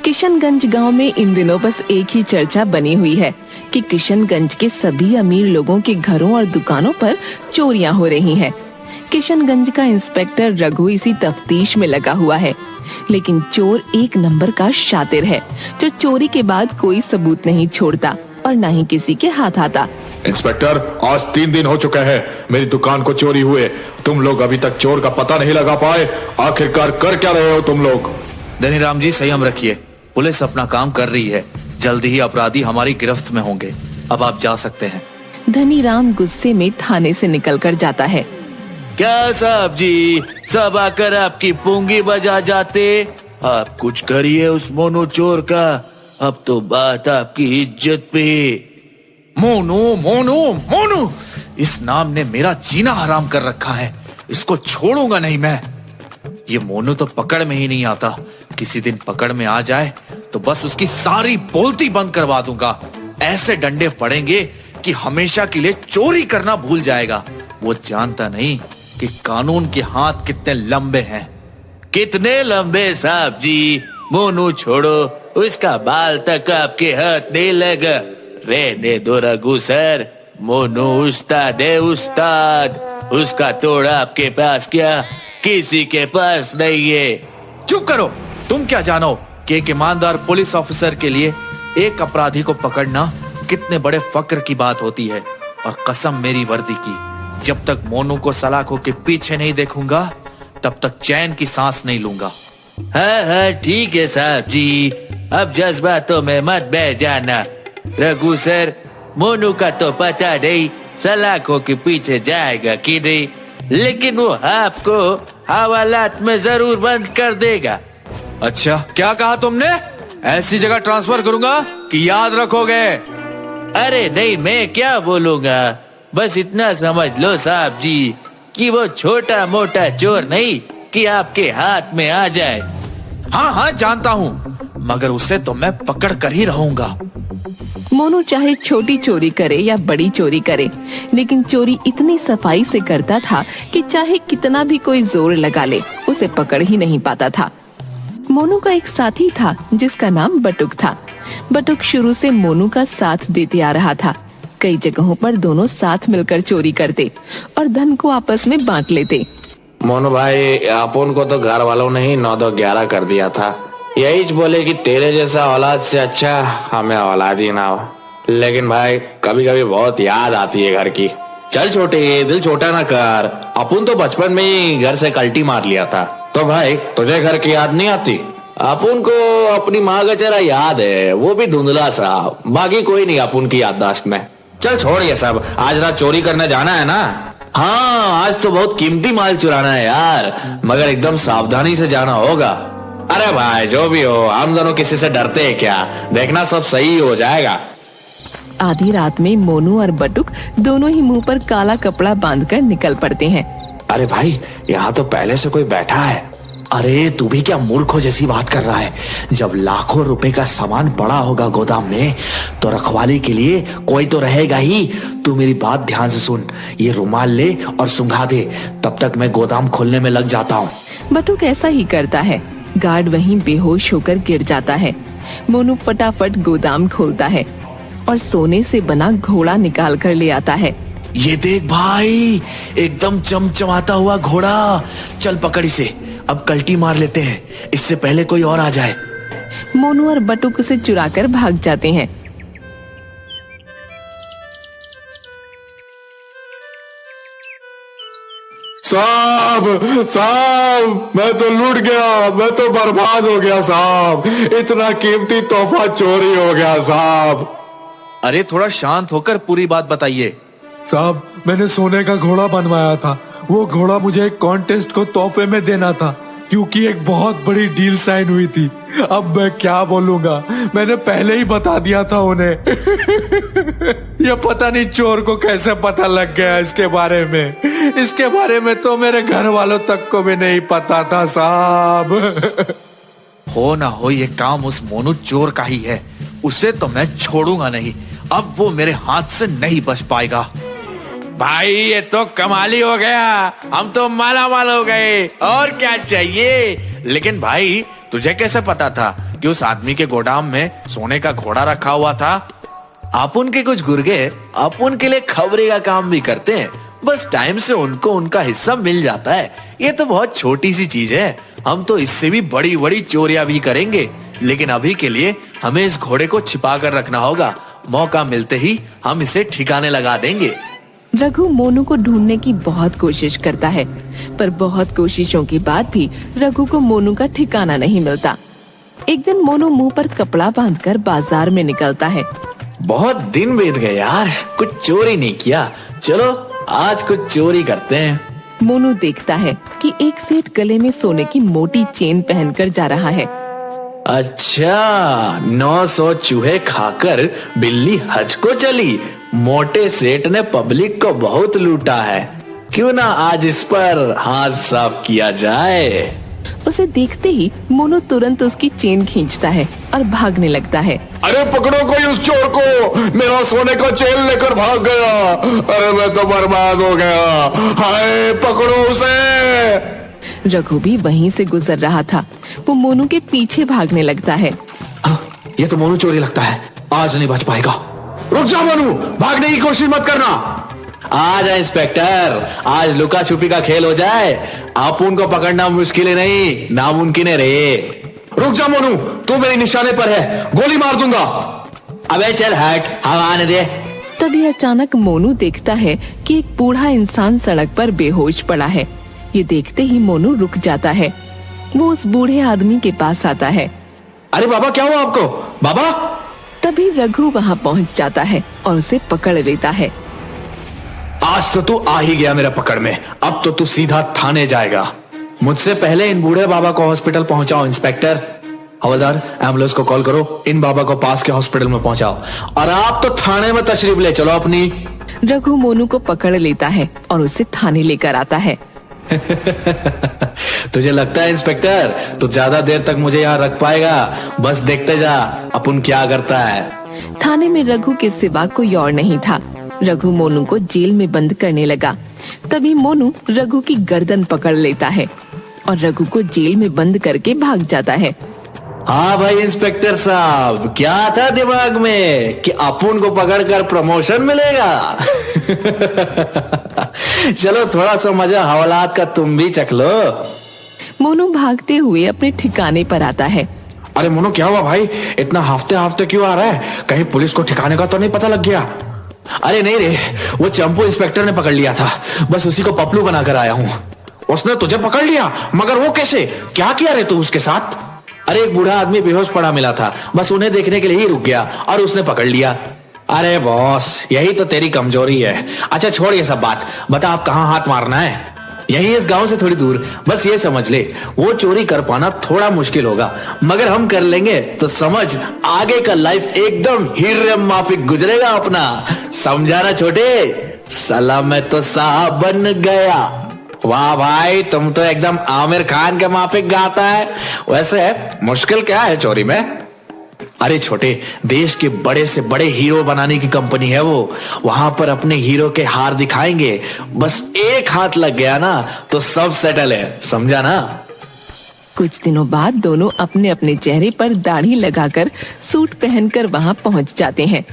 किशनगंज गांव में इन दिनों बस एक ही चर्चा बनी हुई है कि किशनगंज के सभी अमीर लोगों के घरों और दुकानों पर चोरियां हो रही हैं। किशनगंज का इंस्पेक्टर रघु इसी तफ्तीश में लगा हुआ है, लेकिन चोर एक नंबर का शातिर है जो चोरी के बाद कोई सबूत नहीं छोड़ता और न ही किसी के हाथ आता। इंस्पेक्टर, आज 3 दिन हो चुके हैं मेरी दुकान को चोरी हुए। तुम लोग अभी तक चोर का पता नहीं लगा पाए। आखिरकार कर क्या रहे हो तुम लोग? धनीराम जी, संयम रखिए। पुलिस अपना काम कर रही है। जल्दी ही अपराधी हमारी गिरफ्त में होंगे। अब आप जा सकते हैं। धनीराम गुस्से में थाने से निकलकर जाता है। क्या साहब जी, सब आकर आपकी पूंगी बजा जाते। आप कुछ करिए उस मोनू चोर का। अब तो बात आपकी इज्जत पे। मोनू मोनू मोनू, इस नाम ने मेरा जीना हराम कर रखा है। इसको छोड़ूंगा नहीं मैं। ये मोनू तो पकड़ में ही नहीं आता। किसी दिन पकड़ में आ जाए तो बस उसकी सारी बोलती बंद करवा दूंगा। ऐसे डंडे पड़ेंगे कि हमेशा के लिए चोरी करना भूल जाएगा। वो जानता नहीं कि कानून के हाथ कितने लंबे हैं। कितने लंबे साहब जी? मोनू छोड़ो, उसका बाल तक आपके हाथ नहीं लगा। रहने दो रघु सर। मोनू उस्ताद है, उस्ताद। उसका तोड़ आपके पास क्या किसी के पास नहीं है। चुप करो। तुम क्या जानो कि एक ईमानदार पुलिस ऑफिसर के लिए एक अपराधी को पकड़ना कितने बड़े फक्र की बात होती है। और कसम मेरी वर्दी की, जब तक मोनू को सलाखों के पीछे नहीं देखूंगा तब तक चैन की सांस नहीं लूंगा। हाँ, ठीक है साहब जी। अब जज्बातों में मत बह जाना। रघु सर, मोनू का तो पता नहीं सलाखों के पीछे जाएगा कि नहीं, लेकिन वो आपको हवालात में जरूर बंद कर देगा। अच्छा, क्या कहा तुमने? ऐसी जगह ट्रांसफर करूंगा कि याद रखोगे? अरे नहीं, मैं क्या बोलूंगा। बस इतना समझ लो साहब जी कि वो छोटा मोटा चोर नहीं कि आपके हाथ में आ जाए। हाँ हाँ, जानता हूँ, मगर उसे तो मैं पकड़ कर ही रहूंगा। मोनू चाहे छोटी चोरी करे या बड़ी चोरी करे, लेकिन चोरी इतनी सफाई से करता था कि चाहे कितना भी कोई जोर लगा ले, उसे पकड़ ही नहीं पाता था। मोनू का एक साथी था जिसका नाम बटुक था। बटुक शुरू से मोनू का साथ देते आ रहा था। कई जगहों पर दोनों साथ मिलकर चोरी करते और धन को आपस में बांट लेते। मोनू भाई, अपन को तो घर वालों ने ही 9-2-11 कर दिया था। यही बोले कि तेरे जैसा औलाद से अच्छा हमें औलाद ही ना हो। लेकिन भाई, कभी कभी बहुत याद आती है घर की। चल छोटे, दिल छोटा ना कर। अपन तो बचपन में ही घर से कल्टी मार लिया था। तो भाई, तुझे घर की याद नहीं आती? अपन को अपनी माँ का चेहरा याद है, वो भी धुंधला सा। बाकी कोई नहीं अपन की याददाश्त में। चल छोड़ ये सब। आज रात चोरी करने जाना है ना? हाँ, आज तो बहुत कीमती माल चुराना है यार, मगर एकदम सावधानी से जाना होगा। अरे भाई, जो भी हो, हम दोनों किसी से डरते हैं क्या? देखना सब सही हो जाएगा। आधी रात में मोनू और बटुक दोनों ही मुंह पर काला कपड़ा बांधकर निकल पड़ते हैं। अरे भाई, यहाँ तो पहले से कोई बैठा है। अरे तू भी क्या मूर्खों जैसी बात कर रहा है? जब लाखों रुपए का सामान पड़ा होगा गोदाम में तो रखवाली के लिए कोई तो रहेगा ही। तू मेरी बात ध्यान से सुन। ये रुमाल ले और सुंघा दे, तब तक मैं गोदाम खोलने में लग जाता हूँ। बटुक ऐसा ही करता है। गार्ड वहीं बेहोश होकर गिर जाता है। मोनू फटाफट गोदाम खोलता है और सोने से बना घोड़ा निकाल कर ले आता है। ये देख भाई, एकदम चमचमाता हुआ घोड़ा। चल पकड़ इसे, अब कल्टी मार लेते हैं, इससे पहले कोई और आ जाए। मोनू और बटुक उसे चुराकर भाग जाते हैं। साहब, साहब, मैं तो लूट गया, मैं तो बर्बाद हो गया साहब। इतना कीमती तोहफा चोरी हो गया साहब। अरे थोड़ा शांत होकर पूरी बात बताइए। साहब, मैंने सोने का घोड़ा बनवाया था। वो घोड़ा मुझे एक कॉन्टेस्ट को तोहफे में देना था, क्योंकि एक बहुत बड़ी डील साइन हुई थी। अब मैं क्या बोलूंगा, मैंने पहले ही बता दिया था उन्हें। ये पता नहीं चोर को कैसे पता लग गया इसके बारे में। इसके बारे में तो मेरे घर वालों तक को भी नहीं पता था साहब। हो ना हो, ये काम उस मोनू चोर का ही है। उसे तो मैं छोड़ूंगा नहीं। अब वो मेरे हाथ से नहीं बच पाएगा। भाई, ये तो कमाली हो गया। हम तो माला माल हो गए। और क्या चाहिए? लेकिन भाई, तुझे कैसे पता था कि उस आदमी के गोदाम में सोने का घोड़ा रखा हुआ था। अपुन के कुछ गुर्गे अपुन के लिए खबरे का काम भी करते हैं, बस टाइम से उनको उनका हिस्सा मिल जाता है। ये तो बहुत छोटी सी चीज है, हम तो इससे भी बड़ी बड़ी चोरियां भी करेंगे, लेकिन अभी के लिए हमें इस घोड़े को छिपा कर रखना होगा। मौका मिलते ही हम इसे ठिकाने लगा देंगे। रघु मोनू को ढूंढने की बहुत कोशिश करता है, पर बहुत कोशिशों के बाद भी रघु को मोनू का ठिकाना नहीं मिलता। एक दिन मोनू मुंह पर कपड़ा बांधकर बाजार में निकलता है। बहुत दिन बीत गए यार, कुछ चोरी नहीं किया, चलो आज कुछ चोरी करते हैं। मोनू देखता है कि एक सेठ गले में सोने की मोटी चेन पहनकर जा रहा है। अच्छा, 900 चूहे खाकर बिल्ली हज को चली। मोटे सेठ ने पब्लिक को बहुत लूटा है, क्यों ना आज इस पर हाथ साफ किया जाए। उसे देखते ही मोनू तुरंत उसकी चेन खींचता है और भागने लगता है। अरे पकड़ो कोई उस चोर को, मेरा सोने का चेन लेकर भाग गया। अरे मैं तो बर्बाद हो गया, हाय पकड़ो उसे। रघु भी वहीं से गुजर रहा था, वो मोनू के पीछे भागने लगता है। ये तो मोनू चोरी लगता है, आज नहीं बच पाएगा। रुक जा मोनू, भागने की कोशिश मत करना। आ जा इंस्पेक्टर, आज लुका छुपी का खेल हो जाए। अपुन को पकड़ना मुश्किल है नहीं, नामुमकिन है रे। रुक जा मोनू, तू मेरे निशाने पर है, गोली मार दूंगा। अबे चल हट, हम आने दे। तभी अचानक मोनू देखता है कि एक बूढ़ा इंसान सड़क पर बेहोश पड़ा है। ये देखते ही मोनू रुक जाता है। वो उस बूढ़े आदमी के पास आता है। अरे बाबा, क्या हुआ आपको? बाबा। तभी रघु वहाँ पहुँच जाता है और उसे पकड़ लेता है। आज तो तू आ ही गया मेरे पकड़ में, अब तो तू सीधा थाने जाएगा। मुझसे पहले इन बूढ़े बाबा को हॉस्पिटल पहुंचाओ। इंस्पेक्टर, हवलदार, एम्बुलेंस को कॉल करो, इन बाबा को पास के हॉस्पिटल में पहुंचाओ, और आप तो थाने में तशरीफ ले चलो अपनी। रघु मोनू को पकड़ लेता है और उसे थाने लेकर आता है। तुझे लगता है इंस्पेक्टर तू ज्यादा देर तक मुझे यहाँ रख पाएगा? बस देखते जा अपुन क्या करता है। थाने में रघु के सिवा कोई और नहीं था। रघु मोनू को जेल में बंद करने लगा। तभी मोनू रघु की गर्दन पकड़ लेता है और रघु को जेल में बंद करके भाग जाता है। हाँ भाई इंस्पेक्टर साहब, क्या था दिमाग में कि अपुन को पकड़कर प्रमोशन मिलेगा? चलो थोड़ा सा मजा हवालात का तुम भी चख लो। मोनू भागते हुए अपने ठिकाने पर आता है। अरे मोनू, क्या हुआ भाई? इतना हाफते हाफते क्यों आ रहा है? कहीं पुलिस को ठिकाने का तो नहीं पता लग गया? अरे नहीं रे, वो चंपू इंस्पेक्टर ने पकड़ लिया था, बस उसी को पपलू बनाकर आया हूँ। उसने तुझे पकड़ लिया? मगर वो कैसे? क्या किया रे तू उसके साथ? अरे एक बूढ़ा आदमी बेहोश पड़ा मिला था, बस उन्हें देखने के लिए ही रुक गया और उसने पकड़ लिया। अरे बॉस, यही तो तेरी कमजोरी है। अच्छा छोड़ ये सब बात, बता आप कहाँ हाथ मारना है? यही इस गांव से थोड़ी दूर, बस ये समझ ले वो चोरी कर पाना थोड़ा मुश्किल होगा, मगर हम कर लेंगे तो समझ आगे का लाइफ एकदम हीरे माफिक गुजरेगा अपना। समझा ना छोटे? साला मैं तो साहब बन गया। वाह भाई, तुम तो एकदम आमिर खान के माफिक गाता है। वैसे मुश्किल क्या है चोरी में? अरे छोटे, देश के बड़े से बड़े हीरो बनाने की कंपनी है वो, वहां पर अपने हीरो के हार दिखाएंगे। बस एक हाथ लग गया ना तो सब सेटल है, समझा ना? कुछ दिनों बाद दोनों अपने अपने चेहरे पर दाढ़ी लगाकर सूट पहनकर वहाँ पहुँच जाते हैं।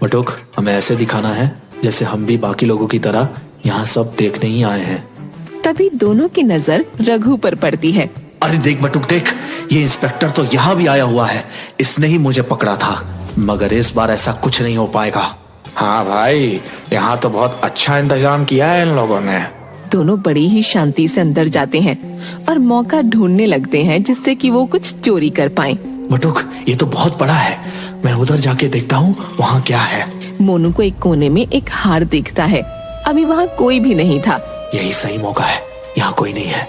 बटुक, हमें ऐसे दिखाना है जैसे हम भी बाकी लोगों की तरह यहाँ सब देखने ही आए हैं। तभी दोनों की नजर रघु पर पड़ती है। अरे देख बटुक देख, ये इंस्पेक्टर तो यहाँ भी आया हुआ है। इसने ही मुझे पकड़ा था, मगर इस बार ऐसा कुछ नहीं हो पाएगा। हाँ भाई, यहाँ तो बहुत अच्छा इंतजाम किया है इन लोगों ने। दोनों बड़ी ही शांति से अंदर जाते हैं और मौका ढूंढने लगते हैं जिससे कि वो कुछ चोरी कर पाएं। बटुक, ये तो बहुत बड़ा है, मैं उधर जाके देखता हूँ वहाँ क्या है। मोनू को एक कोने में एक हार दिखता है। अभी वहाँ कोई भी नहीं था। यही सही मौका है, यहाँ कोई नहीं है।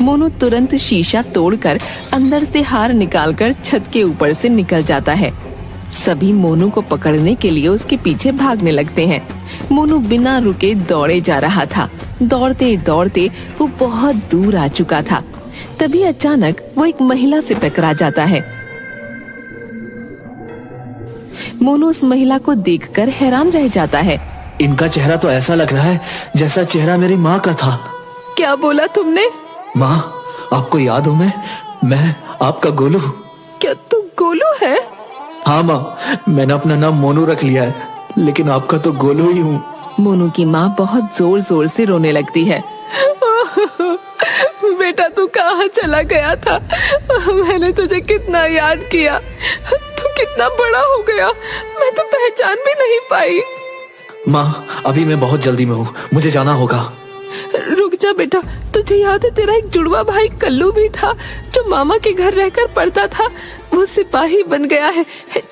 मोनू तुरंत शीशा तोड़कर अंदर से हार निकालकर छत के ऊपर से निकल जाता है। सभी मोनू को पकड़ने के लिए उसके पीछे भागने लगते हैं। मोनू बिना रुके दौड़े जा रहा था। दौड़ते दौड़ते वो बहुत दूर आ चुका था। तभी अचानक वो एक महिला से टकरा जाता है। मोनू उस महिला को देखकर हैरान रह जाता है। इनका चेहरा तो ऐसा लग रहा है जैसा चेहरा मेरी माँ का था। क्या बोला तुमने? माँ, आपको याद हूँ मैं आपका गोलू। क्या तू गोलू है? हाँ माँ, मैंने अपना नाम मोनू रख लिया है, लेकिन आपका तो गोलू ही हूँ। मोनू की माँ बहुत जोर जोर से रोने लगती है। बेटा तू कहाँ चला गया था? मैंने तुझे कितना याद किया। तू कितना बड़ा हो गया, मैं तो पहचान भी नहीं पाई। माँ, अभी मैं बहुत जल्दी में हूँ, मुझे जाना होगा। रुक जा बेटा, तुझे याद है तेरा एक जुड़वा भाई कल्लू भी था जो मामा के घर रहकर पढ़ता था? वो सिपाही बन गया है।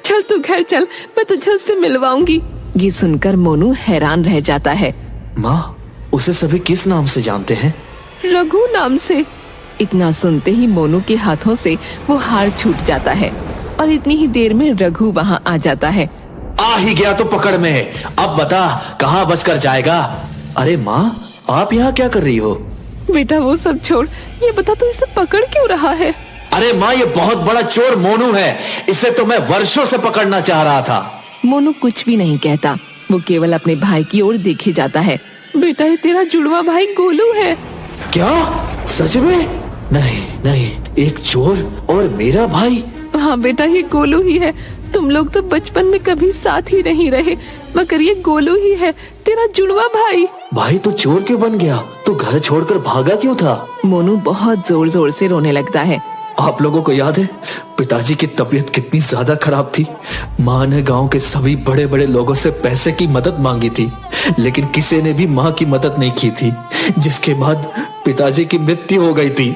चल तू घर चल, मैं तुझे उससे मिलवाऊंगी। ये सुनकर मोनू हैरान रह जाता है। माँ, उसे सभी किस नाम से जानते हैं? रघु नाम से। इतना सुनते ही मोनू के हाथों से वो हार छूट जाता है और इतनी ही देर में रघु वहाँ आ जाता है। आ ही गया तो पकड़ में, अब बता कहाँ बचकर जाएगा? अरे माँ, आप यहाँ क्या कर रही हो? बेटा वो सब छोड़, ये बता तू इसे पकड़ क्यों रहा है? अरे माँ, ये बहुत बड़ा चोर मोनू है, इसे तो मैं वर्षों से पकड़ना चाह रहा था। मोनू कुछ भी नहीं कहता, वो केवल अपने भाई की ओर देखे जाता है। बेटा ये तेरा जुड़वा भाई गोलू है। क्या? सच में? नहीं नहीं, एक चोर और मेरा भाई? हाँ बेटा, ये गोलू ही है। तुम लोग तो बचपन में कभी साथ ही नहीं रहे, मगर ये गोलू ही है, तेरा जुड़वा भाई। भाई तो चोर क्यों बन गया? तो घर छोड़कर भागा क्यों था? मोनू बहुत जोर जोर से रोने लगता है। आप लोगों को याद है पिताजी की तबीयत कितनी ज्यादा खराब थी? माँ ने गांव के सभी बड़े बड़े लोगों से पैसे की मदद मांगी थी, लेकिन किसी ने भी माँ की मदद नहीं की थी, जिसके बाद पिताजी की मृत्यु हो गई थी।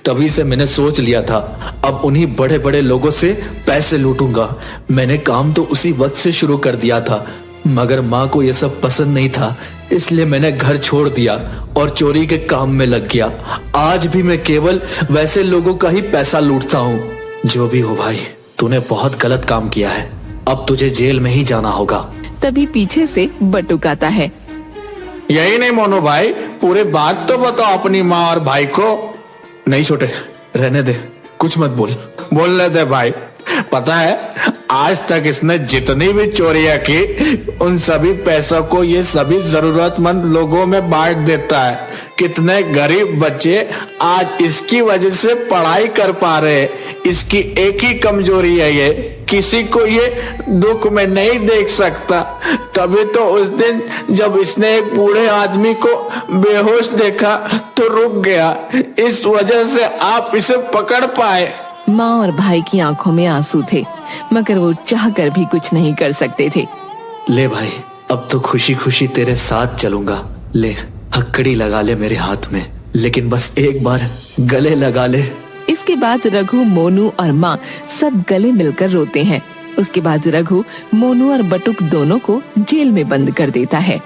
तभी से मैंने सोच लिया था अब उन्हीं बड़े बड़े लोगों से पैसे लूटूंगा। मैंने काम तो उसी वक्त से शुरू कर दिया था, मगर माँ को यह सब पसंद नहीं था, इसलिए मैंने घर छोड़ दिया और चोरी के काम में लग गया। आज भी मैं केवल वैसे लोगों का ही पैसा लूटता हूँ। जो भी हो भाई, तूने बहुत गलत काम किया है, अब तुझे जेल में ही जाना होगा। तभी पीछे से बटुक आता है। यही नहीं मोनू भाई, पूरी बात तो बताओ अपनी माँ और भाई को। नहीं छोटे, रहने दे, कुछ मत बोल। बोलने दे भाई। पता है आज तक इसने जितनी भी चोरियां की उन सभी पैसों को ये सभी जरूरतमंद लोगों में बांट देता है। कितने गरीब बच्चे आज इसकी वजह से पढ़ाई कर पा रहे। इसकी एक ही कमजोरी है, ये किसी को ये दुख में नहीं देख सकता। तभी तो उस दिन जब इसने एक बूढ़े आदमी को बेहोश देखा तो रुक गया। इस वजह से आप इसे पकड़ पाए। माँ और भाई की आंखों में आंसू थे, मगर वो चाहकर भी कुछ नहीं कर सकते थे। ले भाई, अब तो खुशी खुशी तेरे साथ चलूंगा। ले, हथकड़ी लगा ले मेरे हाथ में, लेकिन बस एक बार गले लगा ले। इसके बाद रघु, मोनू और माँ सब गले मिलकर रोते हैं। उसके बाद रघु मोनू और बटुक दोनों को जेल में बंद कर देता है।